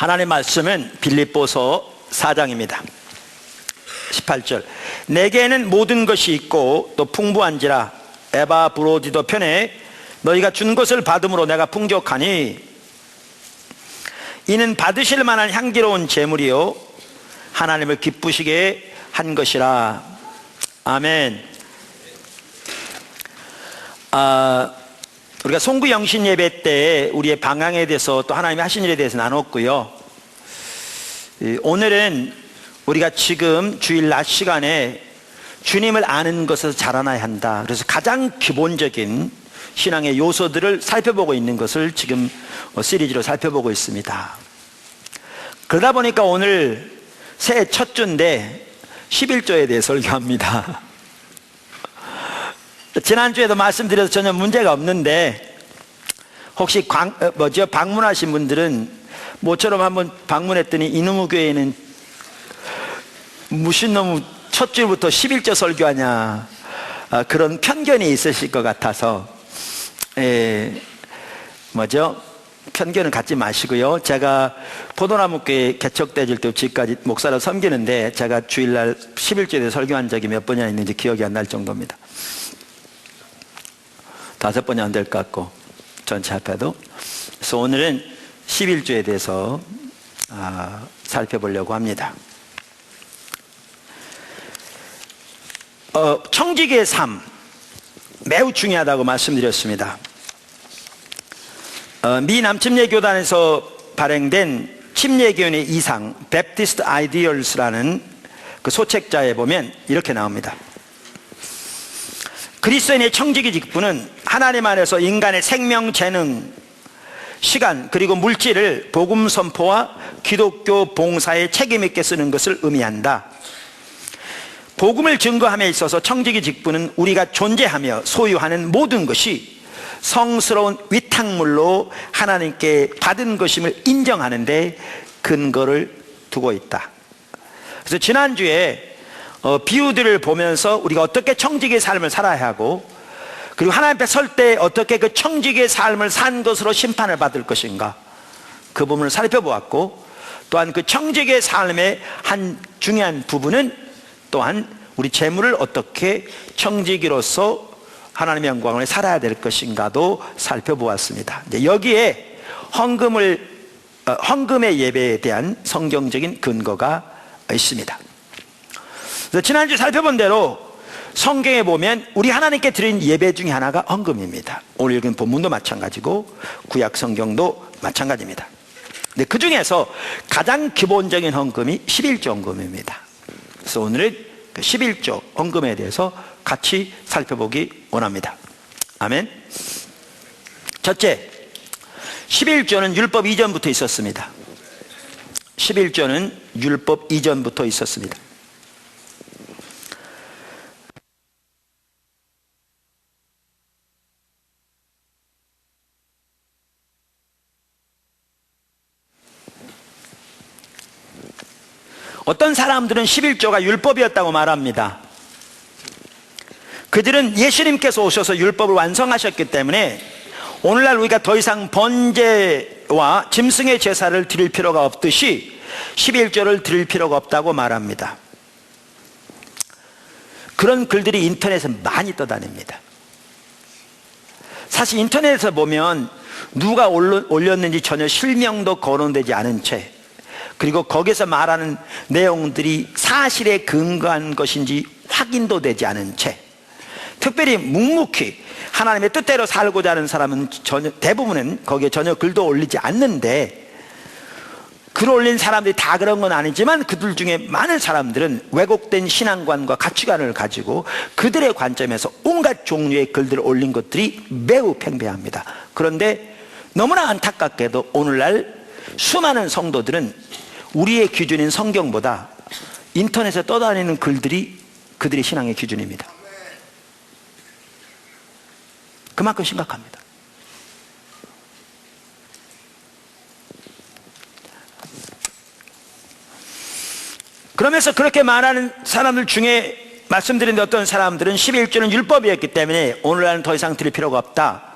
하나님 말씀은 빌립보서 4장입니다. 18절. 내게는 모든 것이 있고 또 풍부한지라 에바브로디도 편에 너희가 준 것을 받음으로 내가 풍족하니 이는 받으실 만한 향기로운 제물이요 하나님을 기쁘시게 한 것이라. 아멘. 우리가 송구 영신 예배 때 우리의 방향에 대해서 또 하나님이 하신 일에 대해서 나눴고요. 오늘은 우리가 지금 주일 낮 시간에 주님을 아는 것에서 자라나야 한다. 그래서 가장 기본적인 신앙의 요소들을 살펴보고 있는 것을 지금 시리즈로 살펴보고 있습니다. 그러다 보니까 오늘 새해 첫 주인데 11조에 대해 설교합니다. 지난주에도 말씀드려서 전혀 문제가 없는데 혹시 방문하신 분들은 모처럼 한번 방문했더니 이놈의 교회는 무슨 놈의 첫 주부터 11조 설교하냐 그런 편견이 있으실 것 같아서 편견을 갖지 마시고요. 제가 포도나무교회 개척되질 때 지금까지 목사를 섬기는데 제가 주일날 11조에 설교한 적이 몇 번이나 있는지 기억이 안 날 정도입니다. 5번이 안 될 것 같고 전체 합해도. 그래서 오늘은 11조에 대해서 살펴보려고 합니다. 청지기의 삶 매우 중요하다고 말씀드렸습니다. 미 남침례교단에서 발행된 침례교훈의 이상 Baptist Ideals라는 그 소책자에 보면 이렇게 나옵니다. 그리스도인의 청지기 직분은 하나님 안에서 인간의 생명, 재능, 시간 그리고 물질을 복음 선포와 기독교 봉사에 책임 있게 쓰는 것을 의미한다. 복음을 증거함에 있어서 청지기 직분은 우리가 존재하며 소유하는 모든 것이 성스러운 위탁물로 하나님께 받은 것임을 인정하는 데 근거를 두고 있다. 그래서 지난주에 비유들을 보면서 우리가 어떻게 청지기의 삶을 살아야 하고 그리고 하나님 앞에 설 때 어떻게 그 청지기의 삶을 산 것으로 심판을 받을 것인가 그 부분을 살펴보았고, 또한 그 청지기의 삶의 한 중요한 부분은 또한 우리 재물을 어떻게 청지기로서 하나님의 영광을 살아야 될 것인가도 살펴보았습니다. 이제 여기에 헌금의 예배에 대한 성경적인 근거가 있습니다. 지난주 살펴본 대로 성경에 보면 우리 하나님께 드린 예배 중에 하나가 헌금입니다. 오늘 읽은 본문도 마찬가지고 구약 성경도 마찬가지입니다. 근데 그 중에서 가장 기본적인 헌금이 11조 헌금입니다. 그래서 오늘은 그 11조 헌금에 대해서 같이 살펴보기 원합니다. 아멘. 첫째, 11조는 율법 이전부터 있었습니다. 11조는 율법 이전부터 있었습니다. 어떤 사람들은 11조가 율법이었다고 말합니다. 그들은 예수님께서 오셔서 율법을 완성하셨기 때문에 오늘날 우리가 더 이상 번제와 짐승의 제사를 드릴 필요가 없듯이 11조를 드릴 필요가 없다고 말합니다. 그런 글들이 인터넷에 많이 떠다닙니다. 사실 인터넷에서 보면 누가 올렸는지 전혀 실명도 거론되지 않은 채, 그리고 거기서 말하는 내용들이 사실에 근거한 것인지 확인도 되지 않은 채, 특별히 묵묵히 하나님의 뜻대로 살고자 하는 사람은 대부분은 거기에 전혀 글도 올리지 않는데, 글 올린 사람들이 다 그런 건 아니지만 그들 중에 많은 사람들은 왜곡된 신앙관과 가치관을 가지고 그들의 관점에서 온갖 종류의 글들을 올린 것들이 매우 팽배합니다. 그런데 너무나 안타깝게도 오늘날 수많은 성도들은 우리의 기준인 성경보다 인터넷에 떠다니는 글들이 그들의 신앙의 기준입니다. 그만큼 심각합니다. 그러면서 그렇게 말하는 사람들 중에 말씀드린 어떤 사람들은 11조는 율법이었기 때문에 오늘날은 더 이상 드릴 필요가 없다,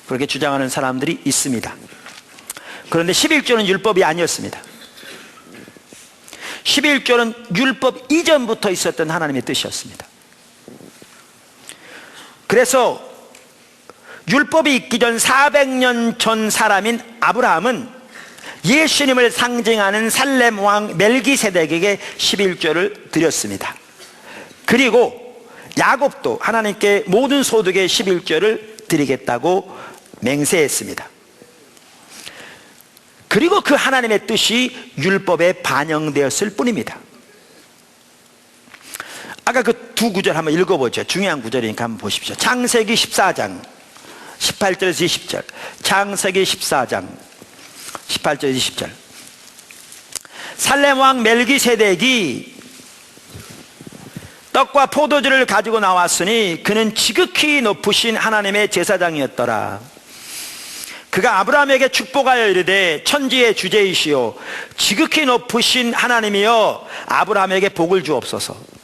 그렇게 주장하는 사람들이 있습니다. 그런데 11조는 율법이 아니었습니다. 11조는 율법 이전부터 있었던 하나님의 뜻이었습니다. 그래서 율법이 있기 전 400년 전 사람인 아브라함은 예수님을 상징하는 살렘 왕 멜기세덱에게 11조를 드렸습니다. 그리고 야곱도 하나님께 모든 소득의 11조를 드리겠다고 맹세했습니다. 그리고 그 하나님의 뜻이 율법에 반영되었을 뿐입니다. 아까 그 두 구절 한번 읽어보죠. 중요한 구절이니까 한번 보십시오. 창세기 14장 18절에서 20절. 창세기 14장 18절 20절. 살렘 왕 멜기세덱이 떡과 포도주를 가지고 나왔으니 그는 지극히 높으신 하나님의 제사장이었더라. 그가 아브라함에게 축복하여 이르되 천지의 주제이시오 지극히 높으신 하나님이여 아브라함에게 복을 주옵소서.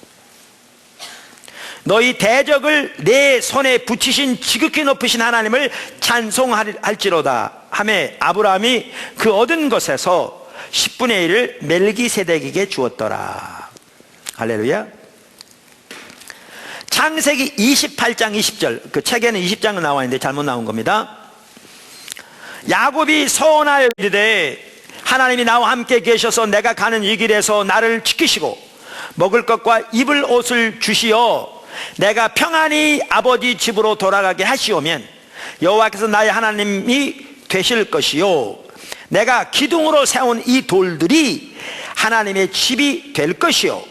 너희 대적을 내 손에 붙이신 지극히 높으신 하나님을 찬송할지로다 하매 아브라함이 그 얻은 것에서 10분의 1을 멜기세덱에게 주었더라. 할렐루야. 창세기 28장 20절, 그 책에는 20장은 나와 있는데 잘못 나온 겁니다. 야곱이 서원하여 이르되 하나님이 나와 함께 계셔서 내가 가는 이 길에서 나를 지키시고 먹을 것과 입을 옷을 주시어 내가 평안히 아버지 집으로 돌아가게 하시오면 여호와께서 나의 하나님이 되실 것이요 내가 기둥으로 세운 이 돌들이 하나님의 집이 될 것이요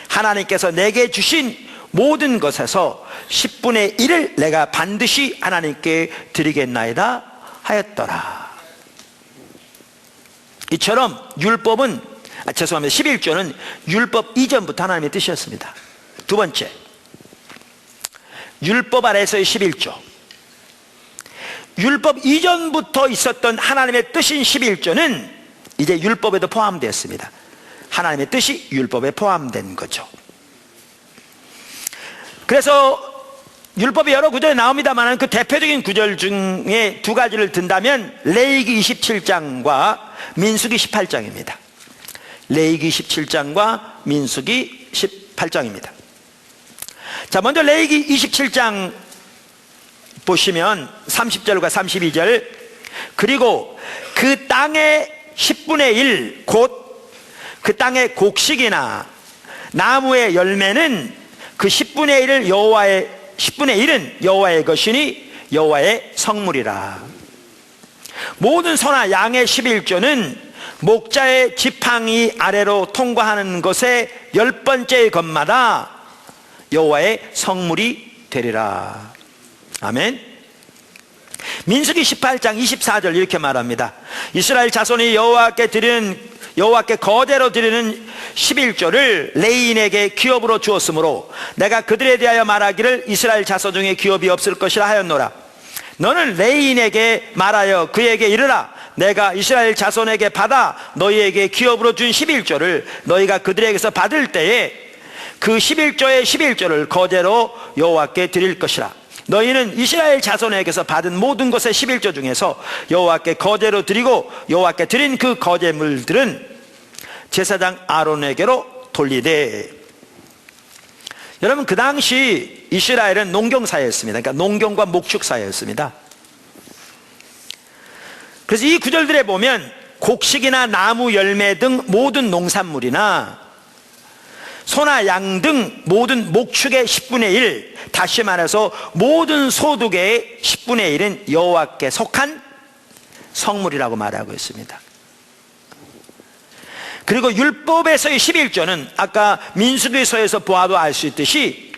하나님께서 내게 주신 모든 것에서 10분의 1을 내가 반드시 하나님께 드리겠나이다 하였더라. 이처럼 율법은 11조는 율법 이전부터 하나님의 뜻이었습니다. 두 번째, 율법 아래에서의 11조. 율법 이전부터 있었던 하나님의 뜻인 11조는 이제 율법에도 포함되었습니다. 하나님의 뜻이 율법에 포함된 거죠. 그래서 율법이 여러 구절에 나옵니다만 그 대표적인 구절 중에 두 가지를 든다면 레위기 27장과 민수기 18장입니다. 레위기 17장과 민수기 18장입니다. 자, 먼저 레위기 27장 보시면 30절과 32절 그리고 그 땅의 10분의 1 곧 그 땅의 곡식이나 나무의 열매는 그 10분의 1을 여호와의 10분의 1은 여호와의 것이니 여호와의 성물이라. 모든 소나 양의 11조는 목자의 지팡이 아래로 통과하는 것의 10번째 것마다 여호와의 성물이 되리라. 아멘. 민수기 18장 24절 이렇게 말합니다. 이스라엘 자손이 여호와께 거제로 드리는 11조를 레위인에게 기업으로 주었으므로 내가 그들에 대하여 말하기를 이스라엘 자손 중에 기업이 없을 것이라 하였노라. 너는 레위인에게 말하여 그에게 이르라. 내가 이스라엘 자손에게 받아 너희에게 기업으로 준 11조를 너희가 그들에게서 받을 때에 그 11조의 11조를 거제로 여호와께 드릴 것이라. 너희는 이스라엘 자손에게서 받은 모든 것의 11조 중에서 여호와께 거제로 드리고 여호와께 드린 그 거제물들은 제사장 아론에게로 돌리되. 여러분, 그 당시 이스라엘은 농경사회였습니다. 그러니까 농경과 목축사회였습니다. 그래서 이 구절들에 보면 곡식이나 나무 열매 등 모든 농산물이나 소나 양 등 모든 목축의 10분의 1, 다시 말해서 모든 소득의 10분의 1은 여호와께 속한 성물이라고 말하고 있습니다. 그리고 율법에서의 11조는 아까 민수기서에서 보아도 알 수 있듯이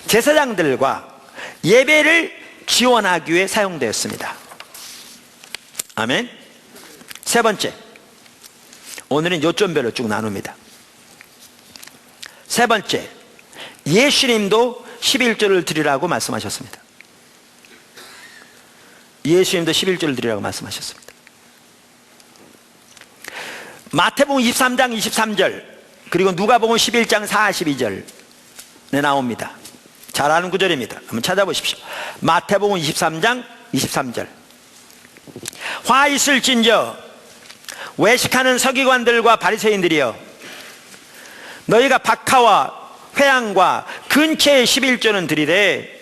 제사장들과 예배를 지원하기 위해 사용되었습니다. 아멘. 세 번째, 오늘은 요점별로 쭉 나눕니다. 세 번째, 예수님도 11조를 드리라고 말씀하셨습니다. 예수님도 11조를 드리라고 말씀하셨습니다. 마태복음 23장 23절 그리고 누가복음 11장 42절에 나옵니다. 잘 아는 구절입니다. 한번 찾아보십시오. 마태복음 23장 23절. 화 있을진저 외식하는 서기관들과 바리새인들이여 너희가 박하와 회향과 근처의 11조는 드리되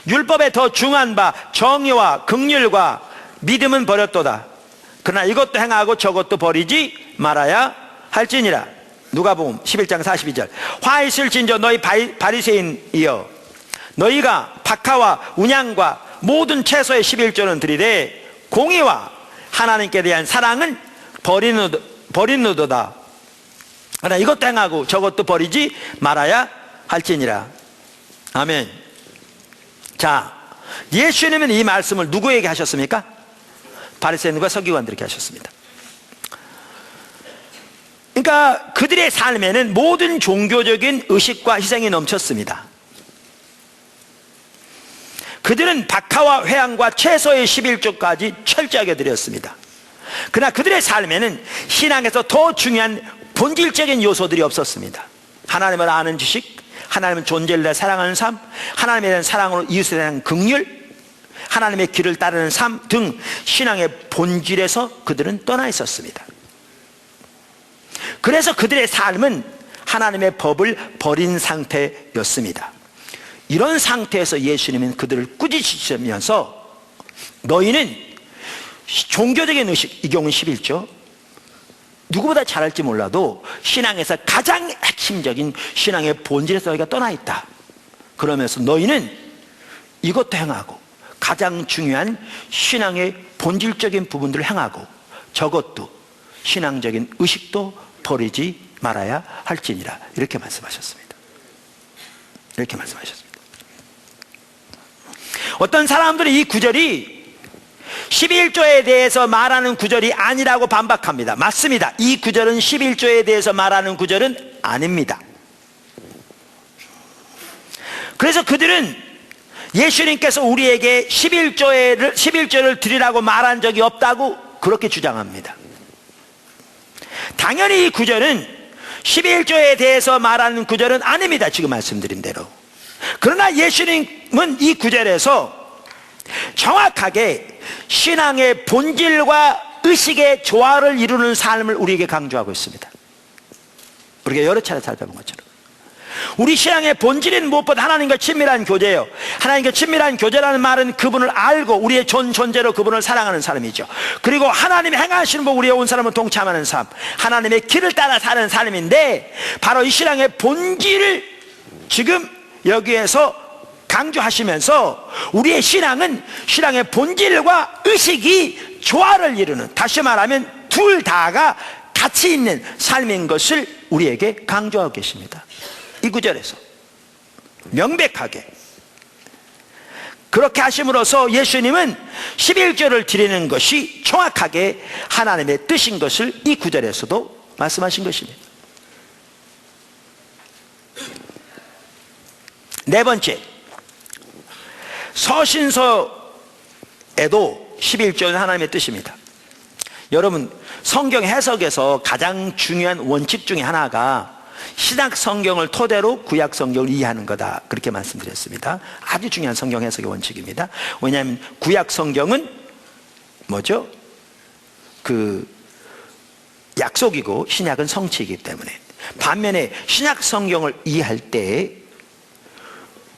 율법에 더 중한 바 정의와 긍휼과 믿음은 버렸도다. 그러나 이것도 행하고 저것도 버리지 말아야 할지니라. 누가복음 11장 42절. 화 있을진저 너희 바리새인이여, 너희가 박하와 운양과 모든 채소의 11조는 드리되 공의와 하나님께 대한 사랑은 버리노도다. 그러나 이것도 행하고 저것도 버리지 말아야 할지니라. 아멘. 자, 예수님은 이 말씀을 누구에게 하셨습니까? 바리새인과 서기관들에게 하셨습니다. 그러니까 그들의 삶에는 모든 종교적인 의식과 희생이 넘쳤습니다. 그들은 박하와 회향과 채소의 11조까지 철저하게 드렸습니다. 그러나 그들의 삶에는 신앙에서 더 중요한 본질적인 요소들이 없었습니다. 하나님을 아는 지식, 하나님의 존재를 대해 사랑하는 삶, 하나님에 대한 사랑으로 이웃에 대한 긍휼, 하나님의 길을 따르는 삶 등 신앙의 본질에서 그들은 떠나 있었습니다. 그래서 그들의 삶은 하나님의 법을 버린 상태였습니다. 이런 상태에서 예수님은 그들을 꾸짖으시면서 너희는 종교적인 의식, 이 경우는 11조, 누구보다 잘할지 몰라도 신앙에서 가장 핵심적인 신앙의 본질에서 너희가 떠나 있다. 그러면서 너희는 이것도 행하고 가장 중요한 신앙의 본질적인 부분들을 행하고 저것도 신앙적인 의식도 버리지 말아야 할지니라. 이렇게 말씀하셨습니다. 이렇게 말씀하셨습니다. 어떤 사람들이 이 구절이 11조에 대해서 말하는 구절이 아니라고 반박합니다. 맞습니다. 이 구절은 11조에 대해서 말하는 구절은 아닙니다. 그래서 그들은 예수님께서 우리에게 11조를 드리라고 말한 적이 없다고 그렇게 주장합니다. 당연히 이 구절은 11조에 대해서 말하는 구절은 아닙니다. 지금 말씀드린 대로. 그러나 예수님은 이 구절에서 정확하게 신앙의 본질과 의식의 조화를 이루는 삶을 우리에게 강조하고 있습니다. 우리가 여러 차례 살펴본 것처럼 우리 신앙의 본질은 무엇보다 하나님과 친밀한 교제예요. 하나님과 친밀한 교제라는 말은 그분을 알고 우리의 존재로 그분을 사랑하는 삶이죠. 그리고 하나님이 행하시는 법 우리의 온 사람을 동참하는 삶, 하나님의 길을 따라 사는 삶인데, 바로 이 신앙의 본질을 지금 여기에서 강조하시면서 우리의 신앙은 신앙의 본질과 의식이 조화를 이루는, 다시 말하면 둘 다가 같이 있는 삶인 것을 우리에게 강조하고 계십니다. 이 구절에서 명백하게 그렇게 하심으로써 예수님은 11조를 드리는 것이 정확하게 하나님의 뜻인 것을 이 구절에서도 말씀하신 것입니다. 네 번째, 서신서에도 11조는 하나님의 뜻입니다. 여러분, 성경 해석에서 가장 중요한 원칙 중에 하나가 신약 성경을 토대로 구약 성경을 이해하는 거다, 그렇게 말씀드렸습니다. 아주 중요한 성경 해석의 원칙입니다. 왜냐하면 구약 성경은 뭐죠? 그 약속이고 신약은 성취이기 때문에. 반면에 신약 성경을 이해할 때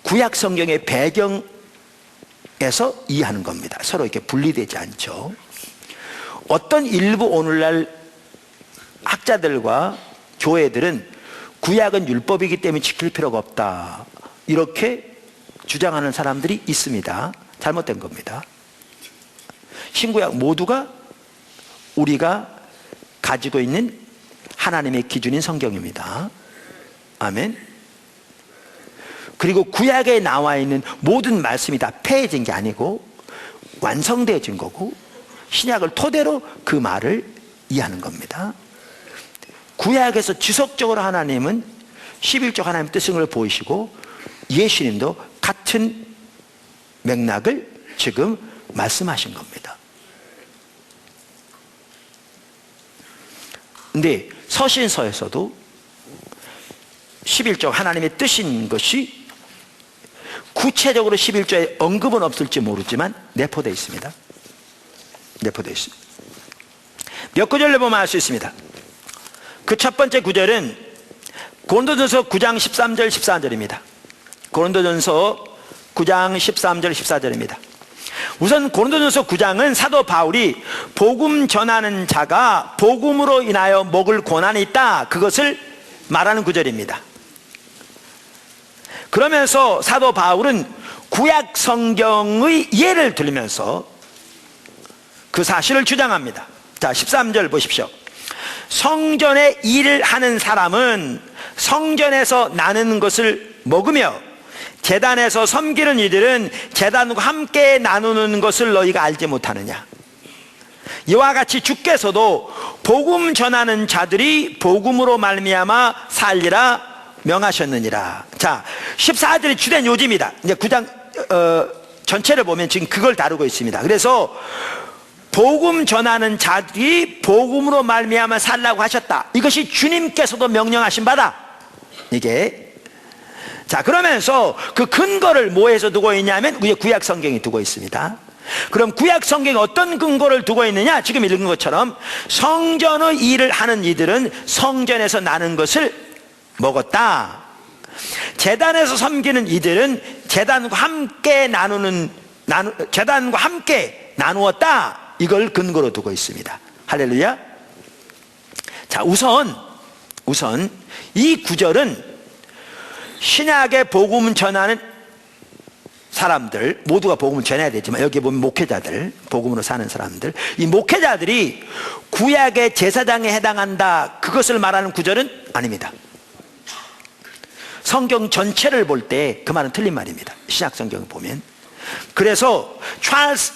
구약 성경의 배경에서 이해하는 겁니다. 서로 이렇게 분리되지 않죠. 어떤 일부 오늘날 학자들과 교회들은 구약은 율법이기 때문에 지킬 필요가 없다, 이렇게 주장하는 사람들이 있습니다. 잘못된 겁니다. 신구약 모두가 우리가 가지고 있는 하나님의 기준인 성경입니다. 아멘. 그리고 구약에 나와 있는 모든 말씀이 다 폐해진 게 아니고 완성되어진 거고, 신약을 토대로 그 말을 이해하는 겁니다. 구약에서 지속적으로 하나님은 11조 하나님의 뜻을 보이시고 예수님도 같은 맥락을 지금 말씀하신 겁니다. 근데 서신서에서도 11조 하나님의 뜻인 것이 구체적으로 11조에 언급은 없을지 모르지만 내포되어 있습니다. 내포되어 있습니다. 몇 구절을 보면 알 수 있습니다. 그 첫 번째 구절은 고린도전서 9장 13절 14절입니다. 고린도전서 9장 13절 14절입니다. 우선 고린도전서 9장은 사도 바울이 복음 전하는 자가 복음으로 인하여 먹을 고난이 있다, 그것을 말하는 구절입니다. 그러면서 사도 바울은 구약 성경의 예를 들면서 그 사실을 주장합니다. 자, 13절 보십시오. 성전에 일을 하는 사람은 성전에서 나누는 것을 먹으며 제단에서 섬기는 이들은 제단과 함께 나누는 것을 너희가 알지 못하느냐. 이와 같이 주께서도 복음 전하는 자들이 복음으로 말미암아 살리라 명하셨느니라. 자, 14절이 주된 요지입니다. 이제 9장 전체를 보면 지금 그걸 다루고 있습니다. 그래서 복음 전하는 자들이 복음으로 말미암아 살라고 하셨다. 이것이 주님께서도 명령하신 바다. 이게, 자, 그러면서 그 근거를 뭐에서 두고 있냐면 구약 성경에 두고 있습니다. 그럼 구약 성경에 어떤 근거를 두고 있느냐? 지금 읽은 것처럼 성전의 일을 하는 이들은 성전에서 나는 것을 먹었다. 제단에서 섬기는 이들은 제단과 함께 나누었다. 이걸 근거로 두고 있습니다. 할렐루야. 자, 우선 이 구절은 신약의 복음 전하는 사람들, 모두가 복음을 전해야 되지만 여기 보면 목회자들, 복음으로 사는 사람들, 이 목회자들이 구약의 제사장에 해당한다, 그것을 말하는 구절은 아닙니다. 성경 전체를 볼 때 그 말은 틀린 말입니다. 신약 성경을 보면. 그래서 찰스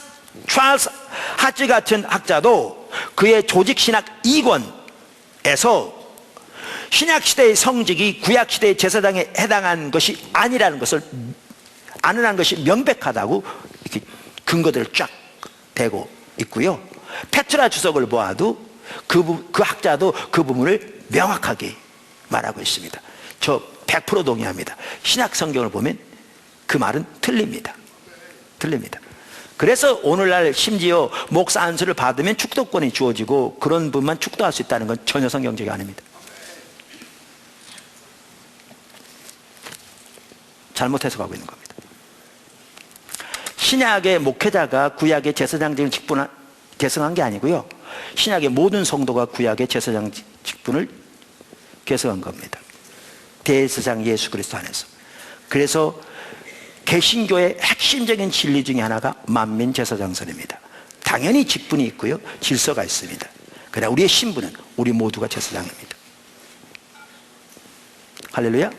하츠 같은 학자도 그의 조직신학 2권에서 신약시대의 성직이 구약시대의 제사장에 해당한 것이 아니라는 것을 아는 것이 명백하다고 이렇게 근거들을 쫙 대고 있고요. 페트라 주석을 보아도 그 학자도 그 부분을 명확하게 말하고 있습니다. 저 100% 동의합니다. 신약 성경을 보면 그 말은 틀립니다. 그래서 오늘날 심지어 목사 안수를 받으면 축도권이 주어지고 그런 분만 축도할 수 있다는 건 전혀 성경적이 아닙니다. 잘못 해석하고 있는 겁니다. 신약의 목회자가 구약의 제사장적인 직분을 계승한 게 아니고요, 신약의 모든 성도가 구약의 제사장 직분을 계승한 겁니다. 대제사장 예수 그리스도 안에서. 그래서 개신교의 핵심적인 진리 중에 하나가 만민 제사장설입니다. 당연히 직분이 있고요, 질서가 있습니다. 그러나 우리의 신분은 우리 모두가 제사장입니다. 할렐루야.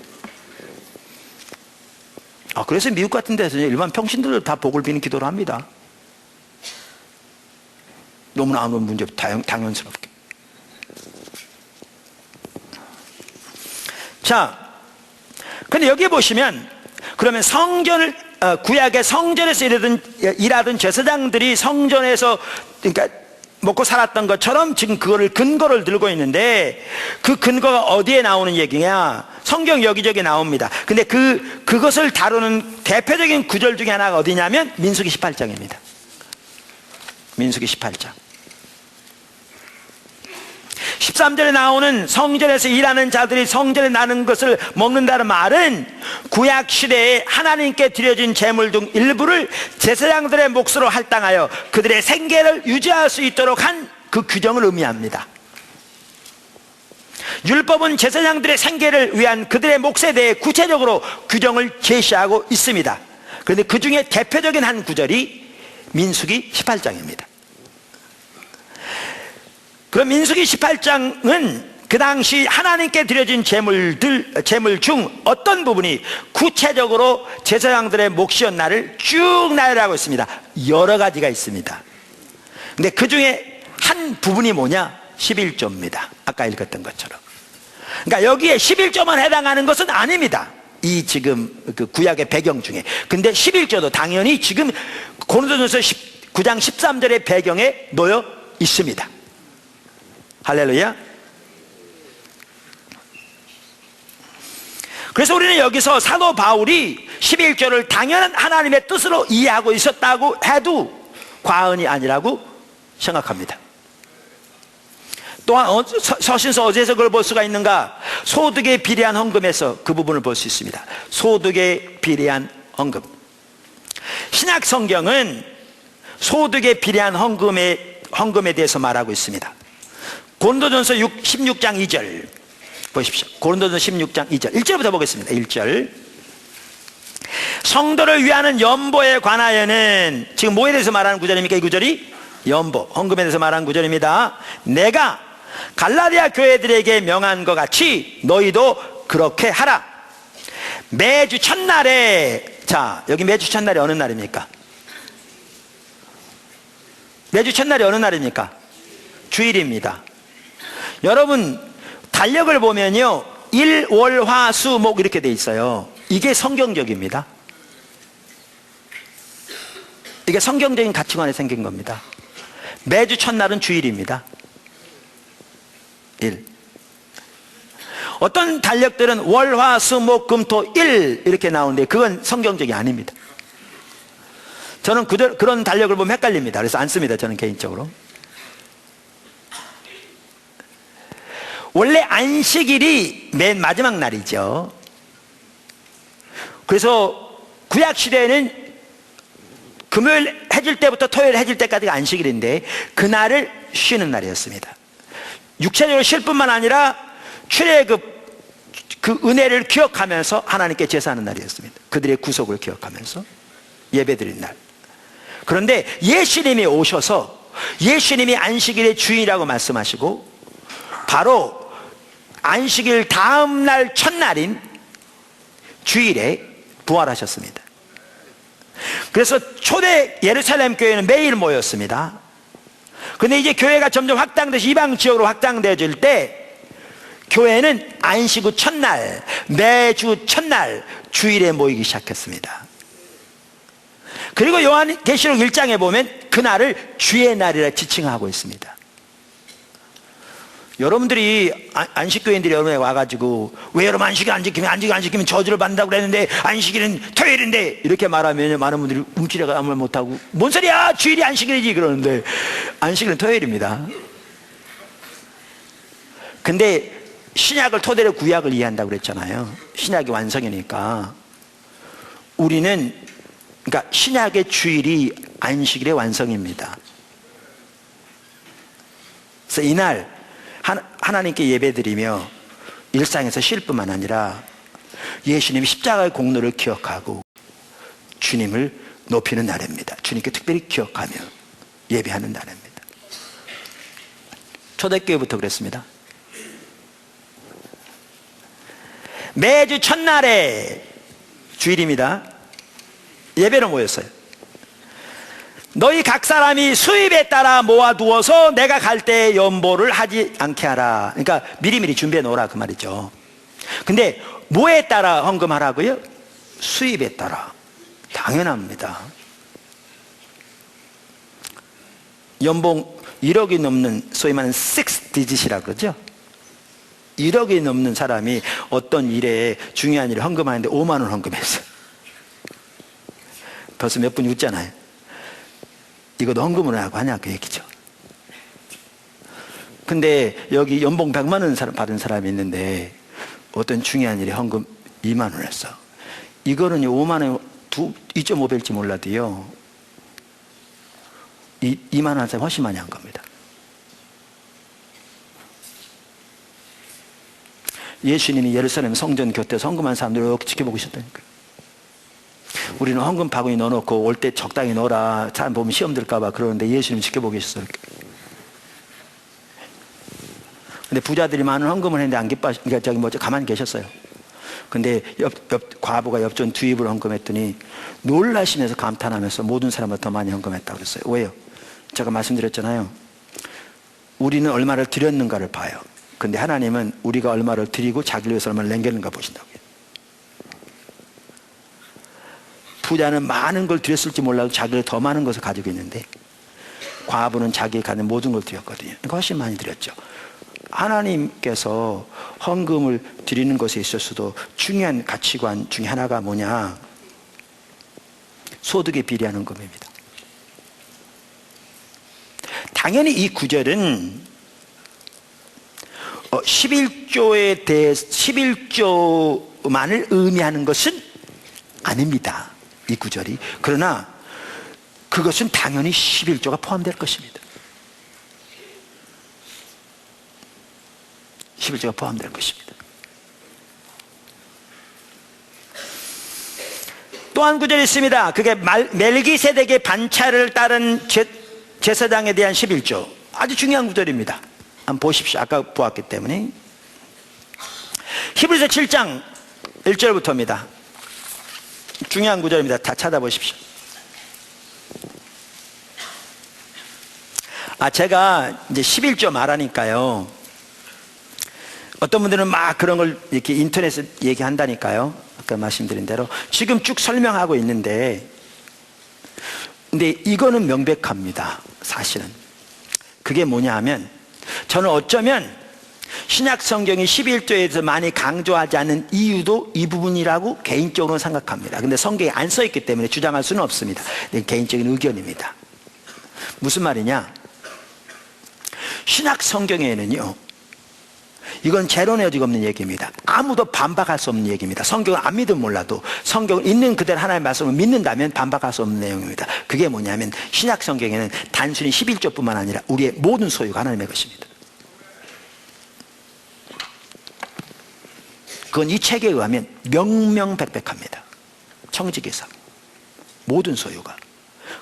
그래서 미국 같은 데서는 일반 평신들도 다 복을 비는 기도를 합니다. 너무나 아무 문제 없이 당연스럽게. 자, 근데 여기 보시면 그러면 구약의 성전에서 일하던 제사장들이 성전에서 그러니까 먹고 살았던 것처럼 지금 그거를 근거를 들고 있는데, 그 근거가 어디에 나오는 얘기냐? 성경 여기저기 나옵니다. 근데 그것을 다루는 대표적인 구절 중에 하나가 어디냐면 민수기 18장입니다. 민수기 18장 13절에 나오는 성전에서 일하는 자들이 성전에 나는 것을 먹는다는 말은 구약 시대에 하나님께 드려진 제물 중 일부를 제사장들의 몫으로 할당하여 그들의 생계를 유지할 수 있도록 한 그 규정을 의미합니다. 율법은 제사장들의 생계를 위한 그들의 몫에 대해 구체적으로 규정을 제시하고 있습니다. 그런데 그 중에 대표적인 한 구절이 민수기 18장입니다. 그럼 민수기 18장은 그 당시 하나님께 드려진 제물 중 어떤 부분이 구체적으로 제사장들의 몫이었나를 쭉 나열하고 있습니다. 여러 가지가 있습니다. 근데 그 중에 한 부분이 뭐냐? 11조입니다. 아까 읽었던 것처럼. 그러니까 여기에 11조만 해당하는 것은 아닙니다. 이 지금 그 구약의 배경 중에. 근데 11조도 당연히 지금 고린도전서 9장 13절의 배경에 놓여 있습니다. 할렐루야. 그래서 우리는 여기서 사도 바울이 11조를 당연한 하나님의 뜻으로 이해하고 있었다고 해도 과언이 아니라고 생각합니다. 또한 서신서 어디에서 그걸 볼 수가 있는가? 소득에 비례한 헌금에서 그 부분을 볼 수 있습니다. 소득에 비례한 헌금. 신약 성경은 소득에 비례한 헌금에 대해서 말하고 있습니다. 고린도전서 16장 2절 보십시오. 고린도전서 16장 2절 1절부터 보겠습니다. 1절. 성도를 위하는 연보에 관하여는, 지금 뭐에 대해서 말하는 구절입니까? 이 구절이 연보, 헌금에 대해서 말하는 구절입니다. 내가 갈라디아 교회들에게 명한 것 같이 너희도 그렇게 하라. 매주 첫날에, 자, 여기 매주 첫날이 어느 날입니까? 매주 첫날이 어느 날입니까? 주일입니다. 여러분, 달력을 보면요, 일, 월, 화, 수, 목 이렇게 돼 있어요. 이게 성경적입니다. 이게 성경적인 가치관에 생긴 겁니다. 매주 첫날은 주일입니다. 1. 어떤 달력들은 월, 화, 수, 목, 금, 토, 일 이렇게 나오는데 그건 성경적이 아닙니다. 저는 그런 달력을 보면 헷갈립니다. 그래서 안 씁니다. 저는 개인적으로. 원래 안식일이 맨 마지막 날이죠. 그래서 구약시대에는 금요일 해질 때부터 토요일 해질 때까지가 안식일인데 그날을 쉬는 날이었습니다. 육체적으로 쉴 뿐만 아니라 출애굽 그 은혜를 기억하면서 하나님께 제사하는 날이었습니다. 그들의 구속을 기억하면서 예배드린 날. 그런데 예수님이 오셔서 예수님이 안식일의 주인이라고 말씀하시고 바로 안식일 다음 날 첫날인 주일에 부활하셨습니다. 그래서 초대 예루살렘 교회는 매일 모였습니다. 근데 이제 교회가 점점 확장돼서 이방 지역으로 확장되어질 때 교회는 안식 후 첫날, 매주 첫날 주일에 모이기 시작했습니다. 그리고 요한계시록 1장에 보면 그날을 주의 날이라 지칭하고 있습니다. 여러분들이 안식교인들이 여러분에 와가지고 왜 여러분 안식일 안 지키면 저주를 받는다고 그랬는데 안식일은 토요일인데 이렇게 말하면 많은 분들이 움찔해가 아무 말 못하고 뭔 소리야, 주일이 안식일이지 그러는데 안식일은 토요일입니다. 근데 신약을 토대로 구약을 이해한다고 그랬잖아요. 신약이 완성이니까 우리는, 그러니까 신약의 주일이 안식일의 완성입니다. 그래서 이날 하나님께 예배드리며 일상에서 쉴 뿐만 아니라 예수님이 십자가의 공로를 기억하고 주님을 높이는 날입니다. 주님께 특별히 기억하며 예배하는 날입니다. 초대교회부터 그랬습니다. 매주 첫날에 주일입니다. 예배로 모였어요. 너희 각 사람이 수입에 따라 모아두어서 내가 갈 때 연보를 하지 않게 하라. 그러니까 미리미리 준비해 놓으라 그 말이죠. 근데 뭐에 따라 헌금하라고요? 수입에 따라. 당연합니다. 연봉 1억이 넘는 소위 말하는 6디짓이라 그러죠. 1억이 넘는 사람이 어떤 일에 중요한 일을 헌금하는데 5만 원 헌금했어요. 벌써 몇 분이 웃잖아요. 이것도 헌금을 하고 하냐 그 얘기죠. 근데 여기 연봉 100만 원 받은 사람이 있는데 어떤 중요한 일에 헌금 2만 원 했어. 이거는 5만 원 2.5배일지 몰라도요 2만 원 한 사람이 훨씬 많이 한 겁니다. 예수님이 예루살렘 성전 곁에서 헌금한 사람들을 이렇게 지켜보고 있었다니까요. 우리는 헌금 바구니 넣어놓고 올 때 적당히 넣어라, 사람 보면 시험 들까봐 그러는데 예수님 지켜보고 계셨어요. 근데 부자들이 많은 헌금을 했는데 안 기뻐, 그러니까 가만히 계셨어요. 근데 과부가 엽전 두 입을 헌금했더니 놀라시면서 감탄하면서 모든 사람보다 더 많이 헌금했다고 그랬어요. 왜요? 제가 말씀드렸잖아요. 우리는 얼마를 드렸는가를 봐요. 근데 하나님은 우리가 얼마를 드리고 자기를 위해서 얼마를 남겼는가 보신다고요. 부자는 많은 걸 드렸을지 몰라도 자기를 더 많은 것을 가지고 있는데 과부는 자기가 가진 모든 걸 드렸거든요. 그러니까 훨씬 많이 드렸죠. 하나님께서 헌금을 드리는 것에 있어서도 중요한 가치관 중에 하나가 뭐냐? 소득에 비례한 헌금입니다. 당연히 이 구절은 11조에 대해 11조만을 의미하는 것은 아닙니다, 이 구절이. 그러나 그것은 당연히 11조가 포함될 것입니다. 11조가 포함될 것입니다. 또 한 구절이 있습니다. 그게 멜기세덱의 반차를 따른 제사장에 대한 11조. 아주 중요한 구절입니다. 한번 보십시오. 아까 보았기 때문에. 히브리서 7장 1절부터입니다. 중요한 구절입니다. 다 찾아보십시오. 제가 이제 11조 말하니까요, 어떤 분들은 막 그런 걸 이렇게 인터넷에 얘기한다니까요. 아까 말씀드린 대로 지금 쭉 설명하고 있는데, 근데 이거는 명백합니다. 사실은 그게 뭐냐 하면, 저는 어쩌면 신약 성경이 11조에서 많이 강조하지 않는 이유도 이 부분이라고 개인적으로 생각합니다. 근데 성경에 안 써있기 때문에 주장할 수는 없습니다. 개인적인 의견입니다. 무슨 말이냐, 신약 성경에는요, 이건 재론의 여지가 없는 얘기입니다. 아무도 반박할 수 없는 얘기입니다. 성경을 안 믿으면 몰라도 성경을 있는 그대로 하나님의 말씀을 믿는다면 반박할 수 없는 내용입니다. 그게 뭐냐면, 신약 성경에는 단순히 11조뿐만 아니라 우리의 모든 소유가 하나님의 것입니다. 그건 이 책에 의하면 명명백백합니다. 청지기사 모든 소유가.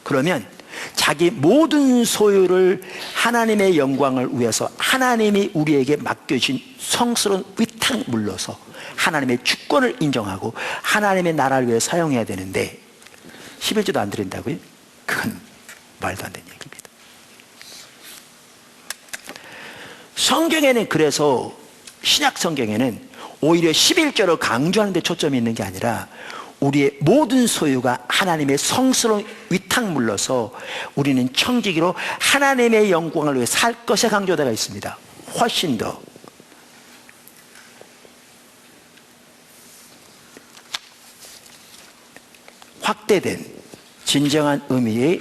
그러면 자기 모든 소유를 하나님의 영광을 위해서 하나님이 우리에게 맡겨주신 성스러운 위탁 물러서 하나님의 주권을 인정하고 하나님의 나라를 위해 사용해야 되는데 11조도 안 드린다고요? 그건 말도 안 되는 얘기입니다. 성경에는, 그래서 신약 성경에는 오히려 11조를 강조하는 데 초점이 있는 게 아니라 우리의 모든 소유가 하나님의 성스러운 위탁물로서 우리는 청지기로 하나님의 영광을 위해 살 것에 강조되어 있습니다. 훨씬 더 확대된 진정한 의미의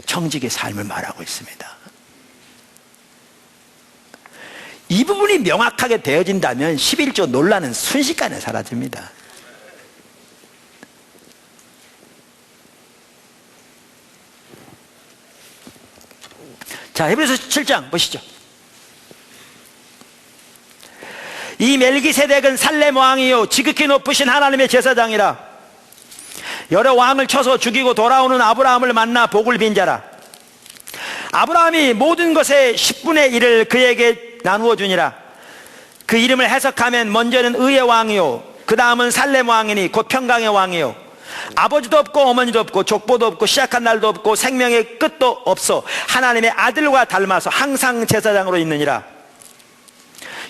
청지기의 삶을 말하고 있습니다. 이 부분이 명확하게 되어진다면 11조 논란은 순식간에 사라집니다. 자, 히브리서 7장 보시죠. 이 멜기세덱은 살렘 왕이요 지극히 높으신 하나님의 제사장이라. 여러 왕을 쳐서 죽이고 돌아오는 아브라함을 만나 복을 빈 자라. 아브라함이 모든 것의 10분의 1을 그에게 나누어 주니라. 그 이름을 해석하면 먼저는 의의 왕이요 그 다음은 살렘 왕이니 곧 평강의 왕이요 아버지도 없고 어머니도 없고 족보도 없고 시작한 날도 없고 생명의 끝도 없어 하나님의 아들과 닮아서 항상 제사장으로 있느니라.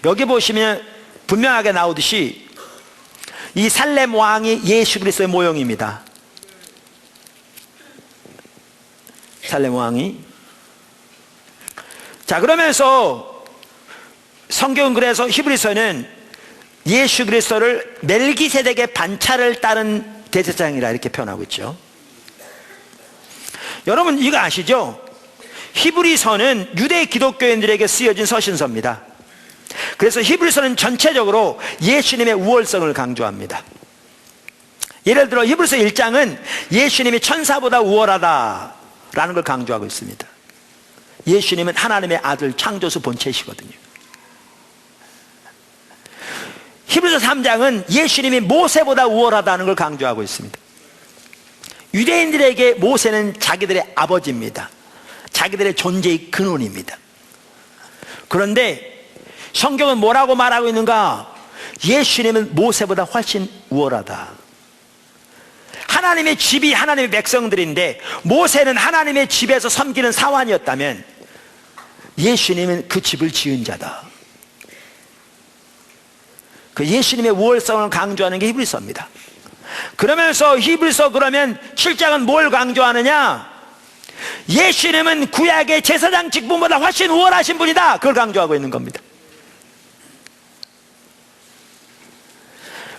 여기 보시면 분명하게 나오듯이 이 살렘 왕이 예수 그리스도의 모형입니다. 살렘 왕이. 자, 그러면서 성경은, 그래서 히브리서는 예수 그리스도를 멜기세덱의 반차를 따른 대제사장이라 이렇게 표현하고 있죠. 여러분 이거 아시죠? 히브리서는 유대 기독교인들에게 쓰여진 서신서입니다. 그래서 히브리서는 전체적으로 예수님의 우월성을 강조합니다. 예를 들어 히브리서 1장은 예수님이 천사보다 우월하다라는 걸 강조하고 있습니다. 예수님은 하나님의 아들 창조주 본체이시거든요. 히브리서 3장은 예수님이 모세보다 우월하다는 걸 강조하고 있습니다. 유대인들에게 모세는 자기들의 아버지입니다. 자기들의 존재의 근원입니다. 그런데 성경은 뭐라고 말하고 있는가? 예수님은 모세보다 훨씬 우월하다. 하나님의 집이 하나님의 백성들인데 모세는 하나님의 집에서 섬기는 사환이었다면 예수님은 그 집을 지은 자다. 그 예수님의 우월성을 강조하는 게 히브리서입니다. 그러면서 히브리서 그러면 7장은 뭘 강조하느냐? 예수님은 구약의 제사장 직분보다 훨씬 우월하신 분이다. 그걸 강조하고 있는 겁니다.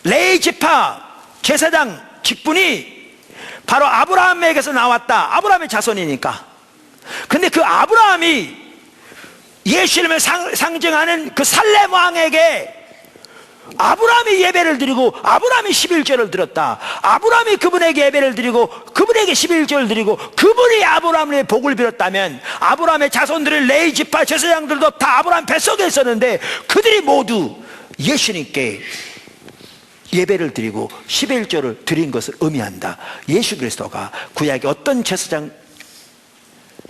레위 지파 제사장 직분이 바로 아브라함에게서 나왔다. 아브라함의 자손이니까. 근데 그 아브라함이 예수님을 상징하는 그 살렘 왕에게 아브라함이 예배를 드리고 아브라함이 11조를 드렸다. 아브라함이 그분에게 예배를 드리고 그분에게 11조를 드리고 그분이 아브라함의 복을 빌었다면 아브라함의 자손들은 레위 지파 제사장들도 다 아브라함 뱃속에 있었는데 그들이 모두 예수님께 예배를 드리고 11조를 드린 것을 의미한다. 예수 그리스도가 구약의 어떤 제사장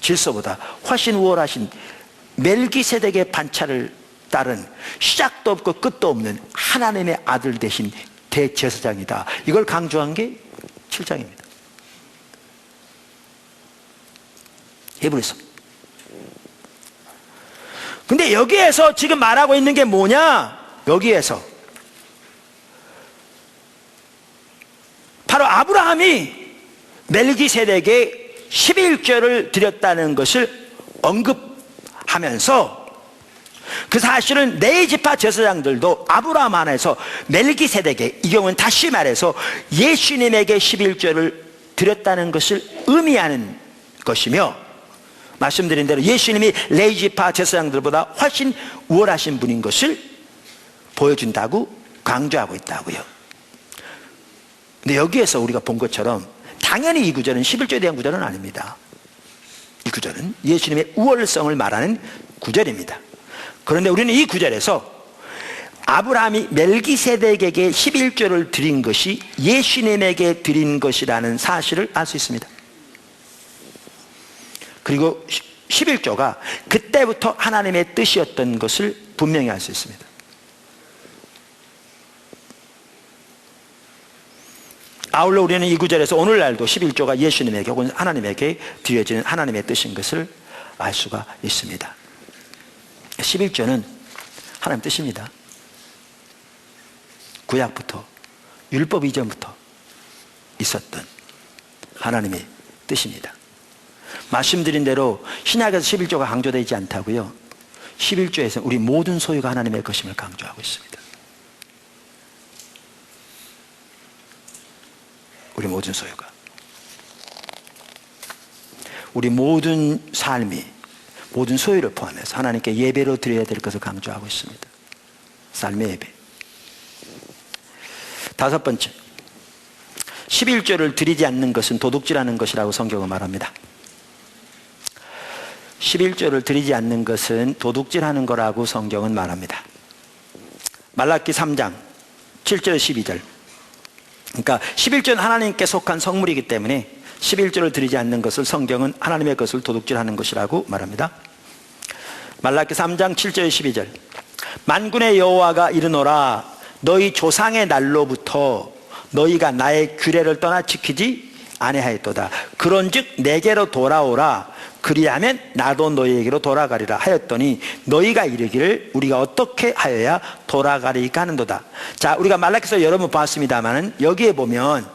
질서보다 훨씬 우월하신 멜기세덱의 반차를 따른 시작도 없고 끝도 없는 하나님의 아들 되신 대제사장이다. 이걸 강조한 게 7장입니다. 히브리서. 근데 여기에서 지금 말하고 있는 게 뭐냐? 여기에서 바로 아브라함이 멜기세덱에 11조를 드렸다는 것을 언급하면서 그 사실은 네 지파 제사장들도 아브라함 안에서 멜기세덱에, 이 경우는 다시 말해서 예수님에게 11조를 드렸다는 것을 의미하는 것이며, 말씀드린 대로 예수님이 레위 지파 제사장들보다 훨씬 우월하신 분인 것을 보여준다고 강조하고 있다고요. 근데 여기에서 우리가 본 것처럼 당연히 이 구절은 11조에 대한 구절은 아닙니다. 이 구절은 예수님의 우월성을 말하는 구절입니다. 그런데 우리는 이 구절에서 아브라함이 멜기세덱에게 11조를 드린 것이 예수님에게 드린 것이라는 사실을 알 수 있습니다. 그리고 11조가 그때부터 하나님의 뜻이었던 것을 분명히 알 수 있습니다. 아울러 우리는 이 구절에서 오늘날도 11조가 예수님에게 혹은 하나님에게 드려지는 하나님의 뜻인 것을 알 수가 있습니다. 11조는 하나님 뜻입니다. 구약부터, 율법 이전부터 있었던 하나님의 뜻입니다. 말씀드린 대로 신약에서 11조가 강조되지 않다고요. 11조에서 우리 모든 소유가 하나님의 것임을 강조하고 있습니다. 우리 모든 소유가, 우리 모든 삶이, 모든 소유를 포함해서 하나님께 예배로 드려야 될 것을 강조하고 있습니다. 삶의 예배. 다섯 번째, 11조를 드리지 않는 것은 도둑질하는 것이라고 성경은 말합니다. 11조를 드리지 않는 것은 도둑질하는 거라고 성경은 말합니다. 말라기 3장 7절 12절. 그러니까 11조는 하나님께 속한 성물이기 때문에 11조를 드리지 않는 것을 성경은 하나님의 것을 도둑질하는 것이라고 말합니다. 말라기 3장 7절 12절. 만군의 여호와가 이르노라, 너희 조상의 날로부터 너희가 나의 규례를 떠나 지키지 아니하였도다. 그런즉 내게로 돌아오라, 그리하면 나도 너희에게로 돌아가리라 하였더니 너희가 이르기를 우리가 어떻게 하여야 돌아가리까 하는도다. 자, 우리가 말라기서 여러 번 봤습니다만 여기에 보면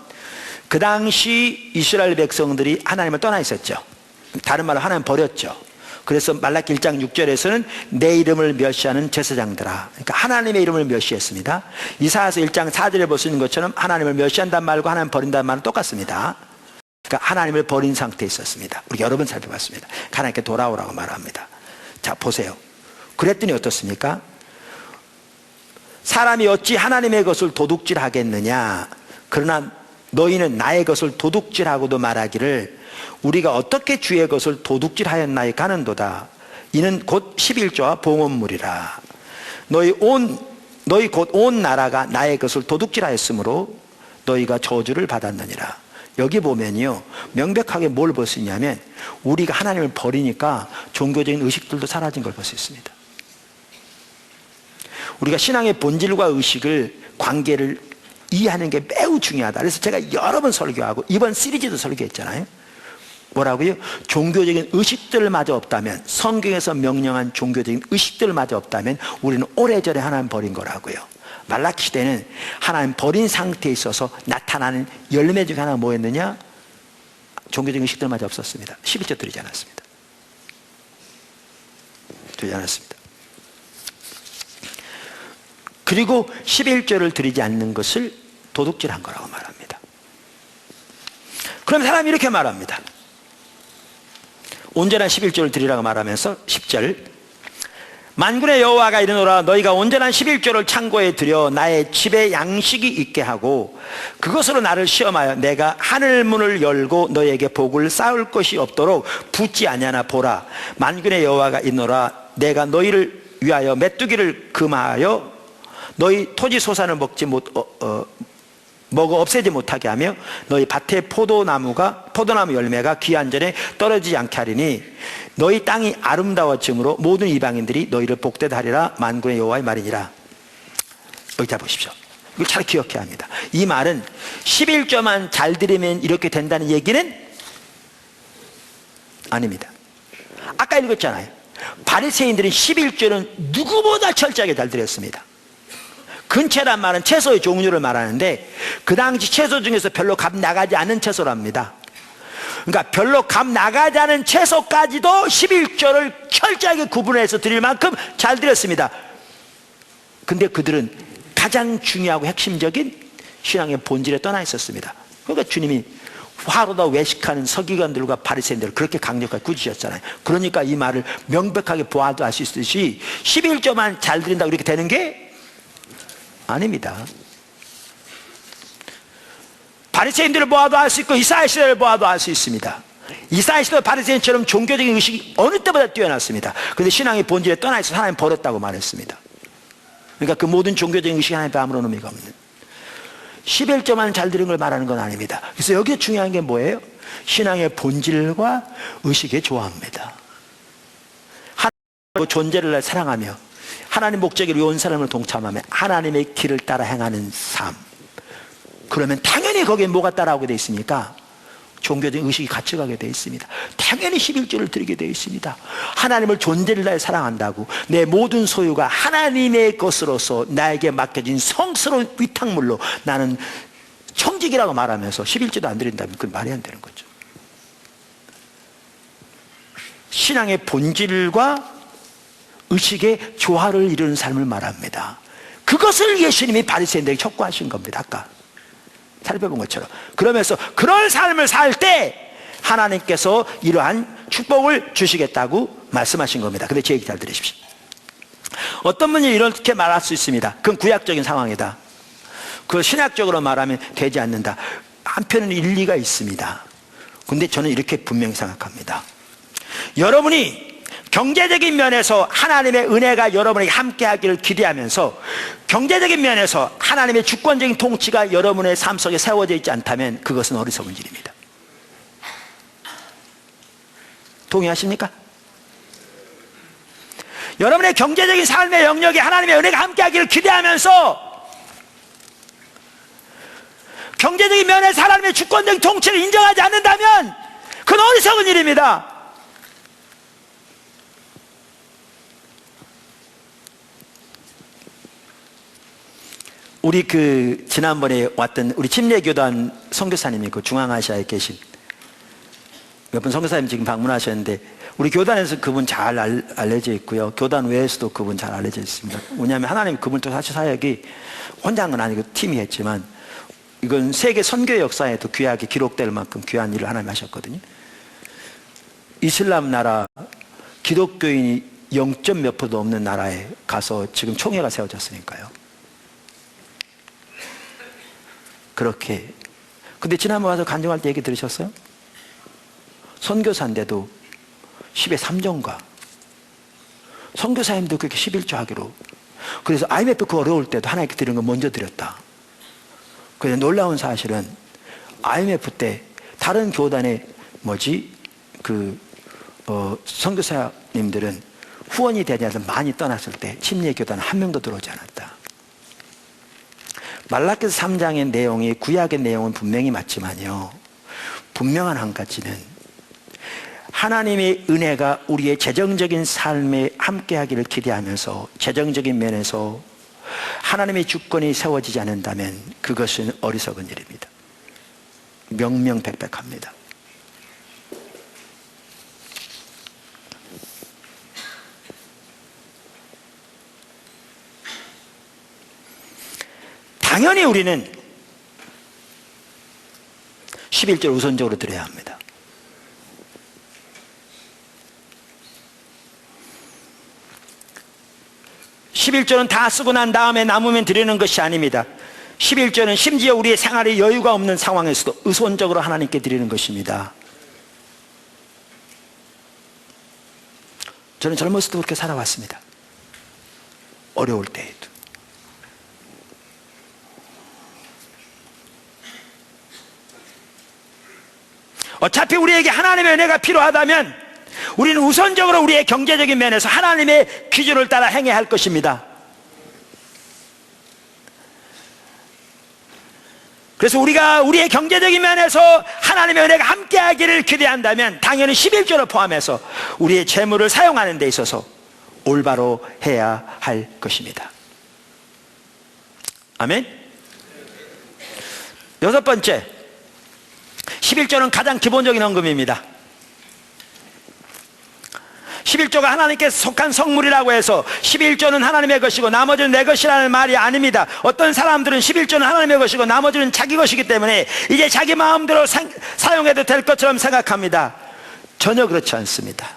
그 당시 이스라엘 백성들이 하나님을 떠나 있었죠. 다른 말로 하나님 버렸죠. 그래서 말라기 1장 6절에서는 내 이름을 멸시하는 제사장들아, 그러니까 하나님의 이름을 멸시했습니다. 이사야서 1장 4절에 볼 수 있는 것처럼 하나님을 멸시한다는 말과 하나님 버린다는 말은 똑같습니다. 그러니까 하나님을 버린 상태에 있었습니다. 우리 여러 번 살펴봤습니다. 하나님께 돌아오라고 말합니다. 자, 보세요. 그랬더니 어떻습니까? 사람이 어찌 하나님의 것을 도둑질하겠느냐, 그러나 너희는 나의 것을 도둑질하고도 말하기를 우리가 어떻게 주의 것을 도둑질하였나이까 하는도다. 이는 곧 11조와 봉헌물이라. 너희 곧 온 나라가 나의 것을 도둑질하였으므로 너희가 저주를 받았느니라. 여기 보면요, 명백하게 뭘 볼 수 있냐면 우리가 하나님을 버리니까 종교적인 의식들도 사라진 걸 볼 수 있습니다. 우리가 신앙의 본질과 의식을, 관계를 이해하는 게 매우 중요하다. 그래서 제가 여러 번 설교하고 이번 시리즈도 설교했잖아요. 뭐라고요? 종교적인 의식들마저 없다면, 성경에서 명령한 종교적인 의식들마저 없다면 우리는 오래전에 하나님 버린 거라고요. 말라기 시대는 하나님 버린 상태에 있어서 나타나는 열매 중에 하나가 뭐였느냐? 종교적인 의식들마저 없었습니다. 11조 드리지 않았습니다. 드리지 않았습니다. 그리고 11조를 드리지 않는 것을 도둑질한 거라고 말합니다. 그럼 사람이 이렇게 말합니다. 온전한 11조를 드리라고 말하면서 10절, 만군의 여호와가 이르노라 너희가 온전한 11조를 창고에 들여 나의 집에 양식이 있게 하고 그것으로 나를 시험하여 내가 하늘 문을 열고 너희에게 복을 쌓을 것이 없도록 붙지 아니하나 보라. 만군의 여호와가 이르노라 내가 너희를 위하여 메뚜기를 금하여 너희 토지 소산을 먹어 없애지 못하게 하며 너희 밭의 포도나무 열매가 귀한 전에 떨어지지 않게 하리니 너희 땅이 아름다워짐으로 모든 이방인들이 너희를 복되다 하리라. 만군의 여호와의 말이니라. 여기 자 보십시오. 이걸 잘 기억해야 합니다. 이 말은 11조만 잘 들으면 이렇게 된다는 얘기는 아닙니다. 아까 읽었잖아요. 바리새인들은 11조는 누구보다 철저하게 잘 들었습니다. 근채란 말은 채소의 종류를 말하는데 그 당시 채소 중에서 별로 값 나가지 않은 채소랍니다. 그러니까 별로 값 나가지 않은 채소까지도 11조를 철저하게 구분해서 드릴 만큼 잘 드렸습니다. 근데 그들은 가장 중요하고 핵심적인 신앙의 본질에 떠나 있었습니다. 그러니까 주님이 화로다 외식하는 서기관들과 바리새인들을 그렇게 강력하게 꾸짖으셨잖아요. 그러니까 이 말을 명백하게 보아도 알 수 있듯이 11조만 잘 드린다고 이렇게 되는 게 아닙니다. 바리새인들을 보아도 알 수 있고 이사야 시대를 보아도 알 수 있습니다. 이사야 시대 바리새인처럼 종교적인 의식이 어느 때보다 뛰어났습니다. 그런데 신앙의 본질에 떠나 있어서 하나님 버렸다고 말했습니다. 그러니까 그 모든 종교적인 의식이 하나님 앞에 아무런 의미가 없는 11조만 잘 들은 걸 말하는 건 아닙니다. 그래서 여기에 중요한 게 뭐예요? 신앙의 본질과 의식의 조화입니다. 하나님의 존재를 사랑하며 하나님 목적을 위해 온 사람을 동참하며 하나님의 길을 따라 행하는 삶. 그러면 당연히 거기에 뭐가 따라오게 되어 있습니까? 종교적인 의식이 같이 가게 되어 있습니다. 당연히 11조를 드리게 되어 있습니다. 하나님을 존재를 다해 사랑한다고 내 모든 소유가 하나님의 것으로서 나에게 맡겨진 성스러운 위탁물로 나는 청직이라고 말하면서 11조도 안 드린다면 그건 말이 안 되는 거죠. 신앙의 본질과 의식의 조화를 이루는 삶을 말합니다. 그것을 예수님이 바리새인들에게 촉구하신 겁니다. 아까 살펴본 것처럼. 그러면서 그런 삶을 살 때 하나님께서 이러한 축복을 주시겠다고 말씀하신 겁니다. 근데 제 얘기 잘 들으십시오. 어떤 분이 이렇게 말할 수 있습니다. 그건 구약적인 상황이다. 그걸 신약적으로 말하면 되지 않는다. 한편은 일리가 있습니다. 근데 저는 이렇게 분명히 생각합니다. 여러분이 경제적인 면에서 하나님의 은혜가 여러분에게 함께하기를 기대하면서 경제적인 면에서 하나님의 주권적인 통치가 여러분의 삶 속에 세워져 있지 않다면 그것은 어리석은 일입니다. 동의하십니까? 여러분의 경제적인 삶의 영역에 하나님의 은혜가 함께하기를 기대하면서 경제적인 면에서 하나님의 주권적인 통치를 인정하지 않는다면 그건 어리석은 일입니다. 우리 지난번에 왔던 우리 침례교단 선교사님이 중앙아시아에 계신 몇 분 선교사님 지금 방문하셨는데 우리 교단에서 그분 잘 알려져 있고요. 교단 외에서도 그분 잘 알려져 있습니다. 왜냐하면 하나님 그분 또 사실 사역이 혼자 한 건 아니고 팀이 했지만 이건 세계 선교 역사에도 귀하게 기록될 만큼 귀한 일을 하나님 하셨거든요. 이슬람 나라 기독교인이 0점 몇 %도 없는 나라에 가서 지금 총회가 세워졌으니까요. 그렇게. 근데 지난번 와서 간증할 때 얘기 들으셨어요? 선교사인데도 10의 3종가. 선교사님도 그렇게 11조 하기로. 그래서 IMF 그 어려울 때도 하나님께 드리는 거 먼저 드렸다. 그래서 놀라운 사실은 IMF 때 다른 교단의 선교사님들은 후원이 되지 않아서 많이 떠났을 때 침례교단은 한 명도 들어오지 않았다. 말라기서 3장의 내용이 구약의 내용은 분명히 맞지만요. 분명한 한 가지는 하나님의 은혜가 우리의 재정적인 삶에 함께하기를 기대하면서 재정적인 면에서 하나님의 주권이 세워지지 않는다면 그것은 어리석은 일입니다. 명명백백합니다. 당연히 우리는 11조를 우선적으로 드려야 합니다. 11조는 다 쓰고 난 다음에 남으면 드리는 것이 아닙니다. 11조는 심지어 우리의 생활에 여유가 없는 상황에서도 의손적으로 하나님께 드리는 것입니다. 저는 젊었을 때 그렇게 살아왔습니다. 어려울 때에도. 어차피 우리에게 하나님의 은혜가 필요하다면 우리는 우선적으로 우리의 경제적인 면에서 하나님의 기준을 따라 행해야 할 것입니다. 그래서 우리가 우리의 경제적인 면에서 하나님의 은혜가 함께하기를 기대한다면 당연히 11조를 포함해서 우리의 재물을 사용하는 데 있어서 올바로 해야 할 것입니다. 아멘. 여섯 번째, 11조는 가장 기본적인 헌금입니다. 11조가 하나님께 속한 성물이라고 해서 11조는 하나님의 것이고 나머지는 내 것이라는 말이 아닙니다. 어떤 사람들은 11조는 하나님의 것이고 나머지는 자기 것이기 때문에 이제 자기 마음대로 사용해도 될 것처럼 생각합니다. 전혀 그렇지 않습니다.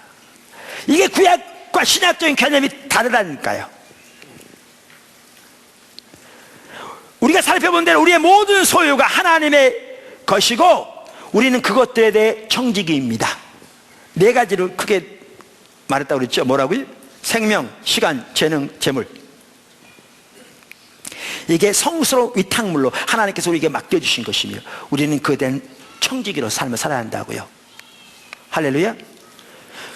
이게 구약과 신약적인 개념이 다르다니까요. 우리가 살펴본 대로 우리의 모든 소유가 하나님의 것이고 우리는 그것들에 대해 청지기입니다. 네 가지를 크게 말했다고 그랬죠. 뭐라고요? 생명, 시간, 재능, 재물. 이게 성스러운 위탁물로 하나님께서 우리에게 맡겨주신 것이며 우리는 그에 대한 청지기로 삶을 살아야 한다고요. 할렐루야.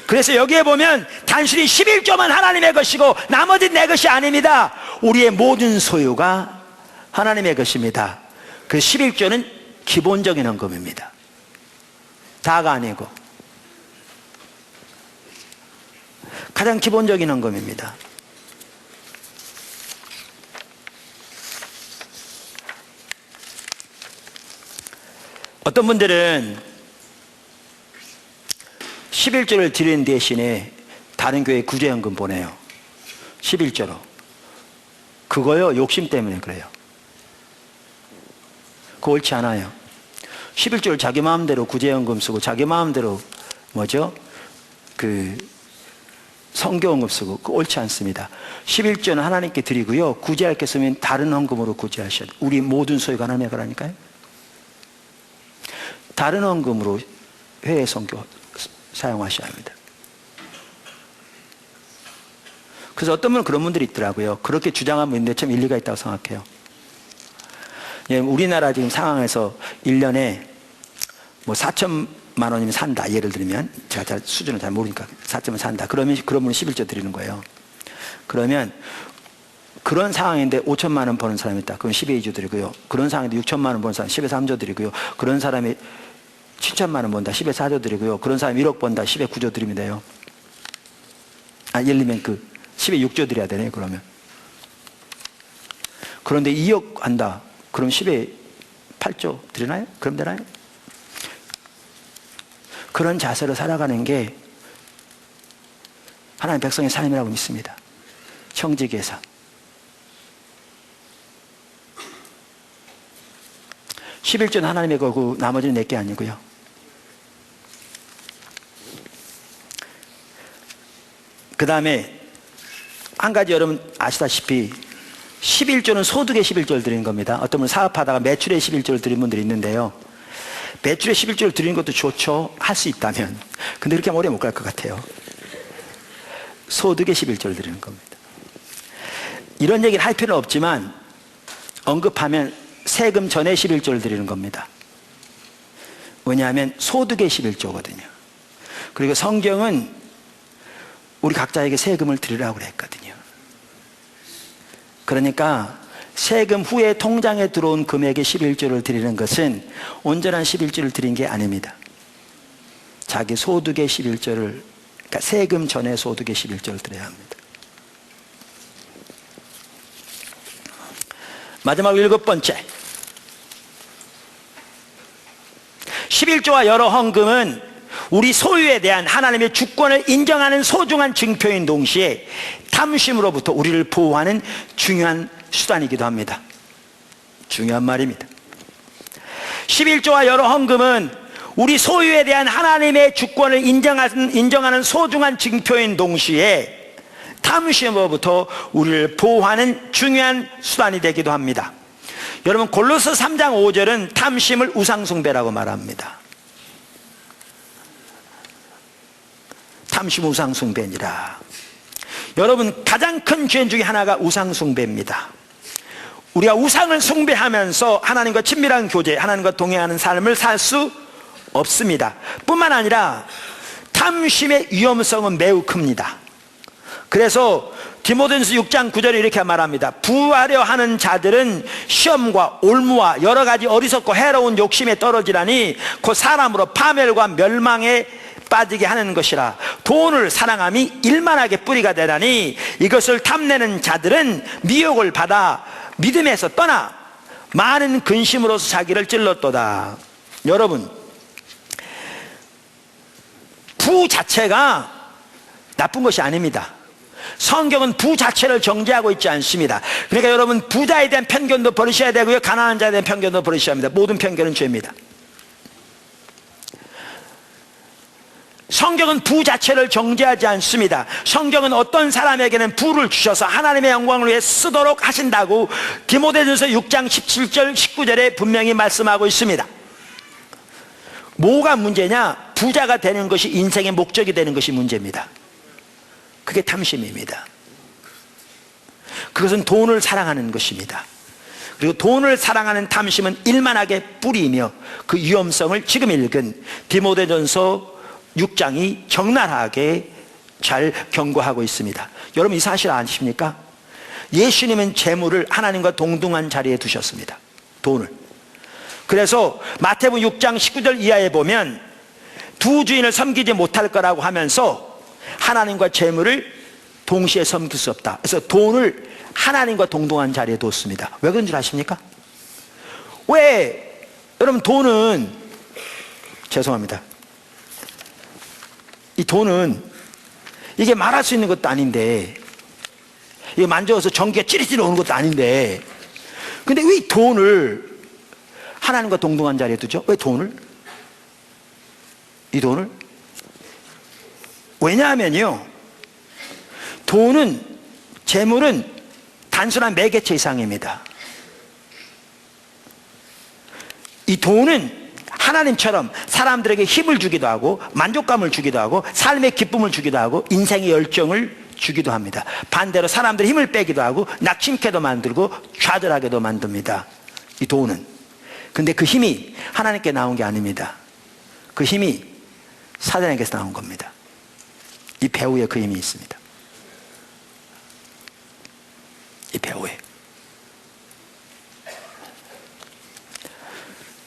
그래서 여기에 보면 단순히 11조만 하나님의 것이고 나머지는 내 것이 아닙니다. 우리의 모든 소유가 하나님의 것입니다. 그 11조는 기본적인 헌금입니다. 다가 아니고 가장 기본적인 헌금입니다. 어떤 분들은 11조를 드리는 대신에 다른 교회에 구제연금 보내요. 11조로. 그거요, 욕심 때문에 그래요. 그거 옳지 않아요. 11조를 자기 마음대로 구제연금 쓰고 자기 마음대로 성교원금 쓰고 그거 옳지 않습니다. 11조는 하나님께 드리고요, 구제할 게 있으면 다른 헌금으로 구제하셔야 돼요. 우리 모든 소유가 하나님의 거라니까요. 다른 헌금으로 회의 성교 사용하셔야 합니다. 그래서 어떤 분은 그런 분들이 있더라고요. 그렇게 주장하면 있는데 참 일리가 있다고 생각해요. 예, 우리나라 지금 상황에서 1년에 뭐 4천만 원이면 산다. 예를 들면 제가 잘 수준을 잘 모르니까 4천만 산다. 그러면 그런 분은 11조 드리는 거예요. 그러면 그런 상황인데 5천만 원 버는 사람이 있다. 그럼 12조 드리고요. 그런 상황인데 6천만 원 버는 사람 10에 3조 드리고요. 그런 사람이 7천만 원 번다. 10에 4조 드리고요. 그런 사람이 1억 번다. 10에 9조 드리면 돼요. 예를 들면 10에 6조 드려야 되네요. 그러면. 그런데 2억 한다. 그럼 10에 8조 드리나요? 그럼 되나요? 그런 자세로 살아가는 게 하나님 백성의 삶이라고 믿습니다. 청지기에서. (11조는) 하나님의 거고 나머지는 내게 아니고요. 그 다음에 한 가지 여러분 아시다시피 11조는 소득의 11조를 드리는 겁니다. 어떤 분은 사업하다가 매출의 11조를 드리는 분들이 있는데요. 매출의 11조를 드리는 것도 좋죠. 할 수 있다면. 근데 그렇게 오래 못 갈 것 같아요. 소득의 11조를 드리는 겁니다. 이런 얘기를 할 필요는 없지만 언급하면 세금 전에 11조를 드리는 겁니다. 왜냐하면 소득의 11조거든요. 그리고 성경은 우리 각자에게 세금을 드리라고 그랬거든요. 그러니까 세금 후에 통장에 들어온 금액의 11조를 드리는 것은 온전한 11조를 드린 게 아닙니다. 자기 소득의 11조를, 그러니까 세금 전에 소득의 11조를 드려야 합니다. 마지막 7번째, 11조와 여러 헌금은 우리 소유에 대한 하나님의 주권을 인정하는 소중한 증표인 동시에 탐심으로부터 우리를 보호하는 중요한 수단이기도 합니다. 중요한 말입니다. 11조와 여러 헌금은 우리 소유에 대한 하나님의 주권을 인정하는 소중한 증표인 동시에 탐심으로부터 우리를 보호하는 중요한 수단이 되기도 합니다. 여러분, 골로새 3장 5절은 탐심을 우상숭배라고 말합니다. 탐심 우상숭배니라. 여러분, 가장 큰 죄 중에 하나가 우상숭배입니다. 우리가 우상을 숭배하면서 하나님과 친밀한 교제, 하나님과 동행하는 삶을 살 수 없습니다. 뿐만 아니라 탐심의 위험성은 매우 큽니다. 그래서 디모데전서 6장 9절에 이렇게 말합니다. 부하려 하는 자들은 시험과 올무와 여러 가지 어리석고 해로운 욕심에 떨어지라니 곧 사람으로 파멸과 멸망에 빠지게 하는 것이라. 돈을 사랑함이 일만하게 뿌리가 되라니 이것을 탐내는 자들은 미혹을 받아 믿음에서 떠나 많은 근심으로서 자기를 찔렀도다. 여러분, 부 자체가 나쁜 것이 아닙니다. 성경은 부 자체를 정죄하고 있지 않습니다. 그러니까 여러분, 부자에 대한 편견도 버리셔야 되고요, 가난한 자에 대한 편견도 버리셔야 합니다. 모든 편견은 죄입니다. 성경은 부 자체를 정죄하지 않습니다. 성경은 어떤 사람에게는 부를 주셔서 하나님의 영광을 위해 쓰도록 하신다고 디모데전서 6장 17절 19절에 분명히 말씀하고 있습니다. 뭐가 문제냐? 부자가 되는 것이 인생의 목적이 되는 것이 문제입니다. 그게 탐심입니다. 그것은 돈을 사랑하는 것입니다. 그리고 돈을 사랑하는 탐심은 일만하게 뿌리며 그 위험성을 지금 읽은 디모데전서 6장이 적나라하게 잘 경고하고 있습니다. 여러분, 이 사실 아십니까? 예수님은 재물을 하나님과 동등한 자리에 두셨습니다. 돈을. 그래서 마태복음 6장 19절 이하에 보면 두 주인을 섬기지 못할 거라고 하면서 하나님과 재물을 동시에 섬길 수 없다. 그래서 돈을 하나님과 동등한 자리에 뒀습니다. 왜 그런 줄 아십니까? 왜? 여러분, 돈은, 죄송합니다, 이 돈은 이게 말할 수 있는 것도 아닌데, 이게 만져서 전기가 찌릿찌릿 오는 것도 아닌데, 근데 왜 이 돈을 하나님과 동등한 자리에 두죠? 왜 돈을? 이 돈을? 왜냐하면요, 돈은, 재물은 단순한 매개체 이상입니다. 이 돈은 하나님처럼 사람들에게 힘을 주기도 하고 만족감을 주기도 하고 삶의 기쁨을 주기도 하고 인생의 열정을 주기도 합니다. 반대로 사람들의 힘을 빼기도 하고 낙심케도 만들고 좌절하게도 만듭니다. 이 돈은. 근데 그 힘이 하나님께 나온 게 아닙니다. 그 힘이 사단에게서 나온 겁니다. 이 배후에 그 힘이 있습니다. 이 배후에.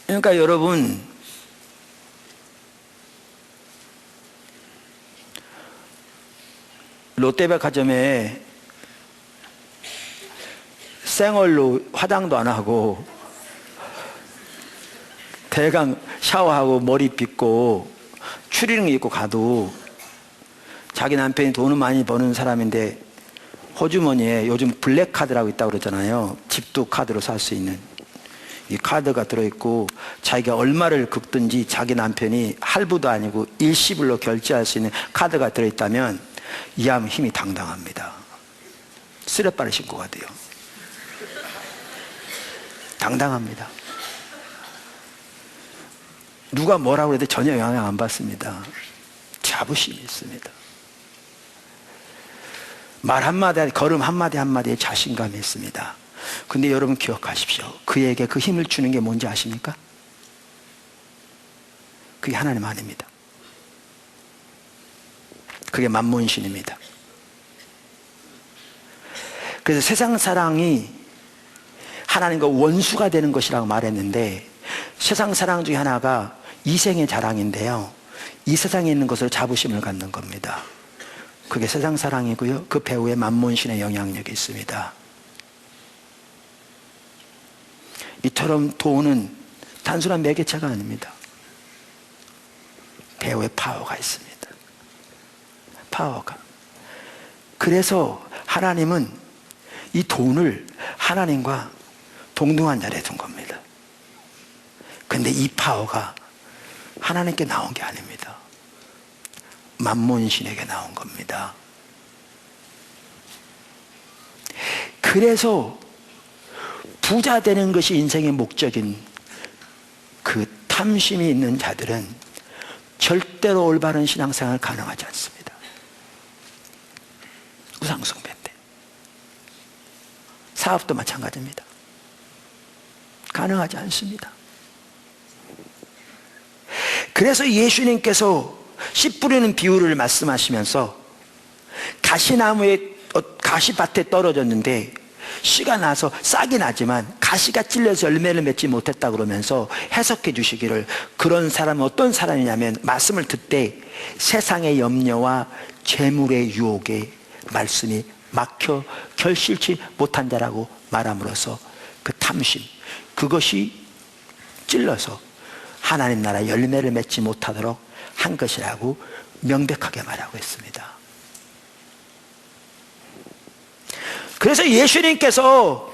그러니까 여러분, 롯데백화점에 생얼로 화장도 안 하고 대강 샤워하고 머리 빗고 추리닝 입고 가도 자기 남편이 돈을 많이 버는 사람인데 호주머니에 요즘 블랙카드라고 있다고 그러잖아요. 집도 카드로 살 수 있는 이 카드가 들어있고 자기가 얼마를 긁든지 자기 남편이 할부도 아니고 일시불로 결제할 수 있는 카드가 들어있다면 이 하면 힘이 당당합니다. 쓰레빠를 신고 가대요. 당당합니다. 누가 뭐라고 해도 전혀 영향 안 받습니다. 자부심이 있습니다. 말 한마디, 걸음 한마디 한마디에 자신감이 있습니다. 근데 여러분 기억하십시오. 그에게 그 힘을 주는 게 뭔지 아십니까? 그게 하나님 아닙니다. 그게 만몬신입니다. 그래서 세상 사랑이 하나님과 원수가 되는 것이라고 말했는데, 세상 사랑 중에 하나가 이생의 자랑인데요, 이 세상에 있는 것으로 자부심을 갖는 겁니다. 그게 세상 사랑이고요, 그 배후에 만몬신의 영향력이 있습니다. 이처럼 돈은 단순한 매개체가 아닙니다. 배후에 파워가 있습니다. 파워가. 그래서 하나님은 이 돈을 하나님과 동등한 자리에 둔 겁니다. 근데 이 파워가 하나님께 나온 게 아닙니다. 만몬신에게 나온 겁니다. 그래서 부자 되는 것이 인생의 목적인 그 탐심이 있는 자들은 절대로 올바른 신앙생활 가능하지 않습니다. 우상숭배 때, 사업도 마찬가지입니다. 가능하지 않습니다. 그래서 예수님께서 씨 뿌리는 비유를 말씀하시면서 가시나무에 가시밭에 떨어졌는데 씨가 나서 싹이 나지만 가시가 찔려서 열매를 맺지 못했다 그러면서 해석해 주시기를, 그런 사람은 어떤 사람이냐면 말씀을 듣되 세상의 염려와 재물의 유혹에 말씀이 막혀 결실치 못한 자라고 말함으로써 그 탐심, 그것이 찔러서 하나님 나라 열매를 맺지 못하도록 한 것이라고 명백하게 말하고 있습니다. 그래서 예수님께서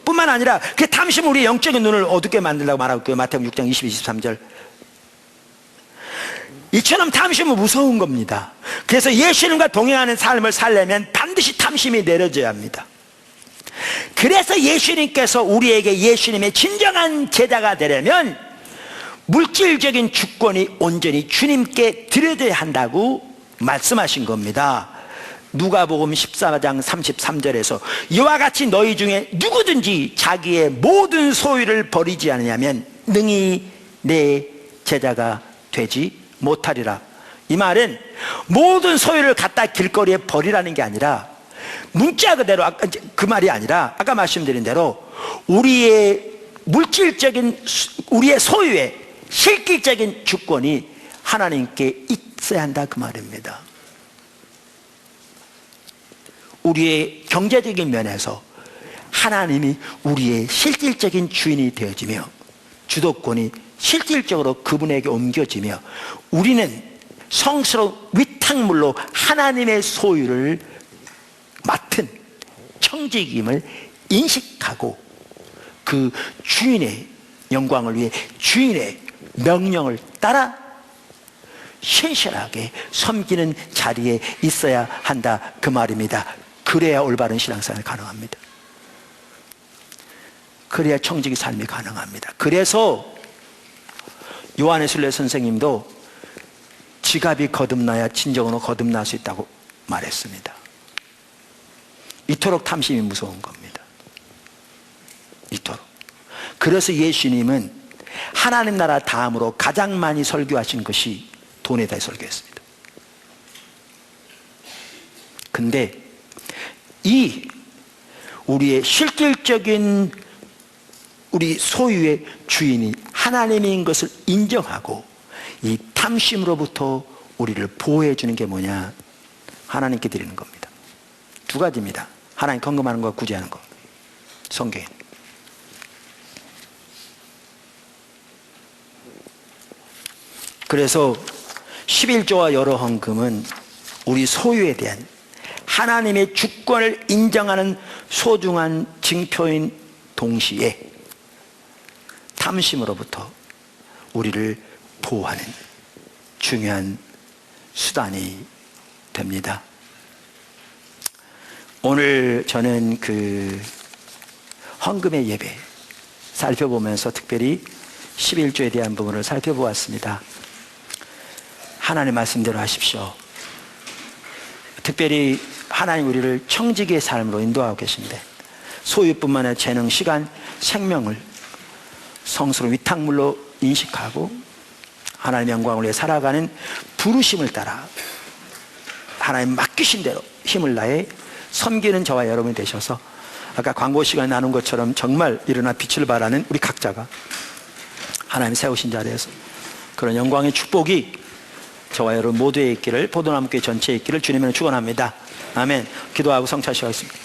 뿐만 아니라 그 탐심, 우리 영적인 눈을 어둡게 만들라고 말하고 있고요. 마태복음 6장 22, 23절. 이처럼 탐심은 무서운 겁니다. 그래서 예수님과 동행하는 삶을 살려면 반드시 탐심이 내려져야 합니다. 그래서 예수님께서 우리에게 예수님의 진정한 제자가 되려면 물질적인 주권이 온전히 주님께 드려져야 한다고 말씀하신 겁니다. 누가복음 14장 33절에서 이와 같이 너희 중에 누구든지 자기의 모든 소유를 버리지 않으면 능히 내 제자가 되지 못하리라. 이 말은 모든 소유를 갖다 길거리에 버리라는 게 아니라, 문자 그대로 그 말이 아니라 아까 말씀드린 대로 우리의 물질적인, 우리의 소유의 실질적인 주권이 하나님께 있어야 한다, 그 말입니다. 우리의 경제적인 면에서 하나님이 우리의 실질적인 주인이 되어지며 주도권이 실질적으로 그분에게 옮겨지며 우리는 성스러운 위탁물로 하나님의 소유를 맡은 청지기임을 인식하고 그 주인의 영광을 위해 주인의 명령을 따라 신실하게 섬기는 자리에 있어야 한다, 그 말입니다. 그래야 올바른 신앙생활이 가능합니다. 그래야 청지기 삶이 가능합니다. 그래서 요한예술래 선생님도 지갑이 거듭나야 진정으로 거듭날 수 있다고 말했습니다. 이토록 탐심이 무서운 겁니다. 이토록. 그래서 예수님은 하나님 나라 다음으로 가장 많이 설교하신 것이 돈에 대해 설교했습니다. 근데 이 우리의 실질적인 우리 소유의 주인이 하나님인 것을 인정하고 이 탐심으로부터 우리를 보호해 주는 게 뭐냐? 하나님께 드리는 겁니다. 두 가지입니다. 하나님 헌금하는 거, 구제하는 거. 성경에. 그래서 11조와 여러 헌금은 우리 소유에 대한 하나님의 주권을 인정하는 소중한 징표인 동시에 탐심으로부터 우리를 보호하는 중요한 수단이 됩니다. 오늘 저는 그 헌금의 예배 살펴보면서 특별히 11조에 대한 부분을 살펴보았습니다. 하나님 말씀대로 하십시오. 특별히 하나님 우리를 청지기의 삶으로 인도하고 계신데 소유뿐만 아니라 재능, 시간, 생명을 성스러운 위탁물로 인식하고 하나님의 영광을 위해 살아가는 부르심을 따라 하나님 맡기신 대로 힘을 다해 섬기는 저와 여러분이 되셔서 아까 광고 시간에 나눈 것처럼 정말 일어나 빛을 발하는 우리 각자가 하나님 세우신 자리에서 그런 영광의 축복이 저와 여러분 모두에 있기를, 포도나무교회 전체에 있기를 주님으로 축원합니다. 아멘. 기도하고 성찰하시겠습니다.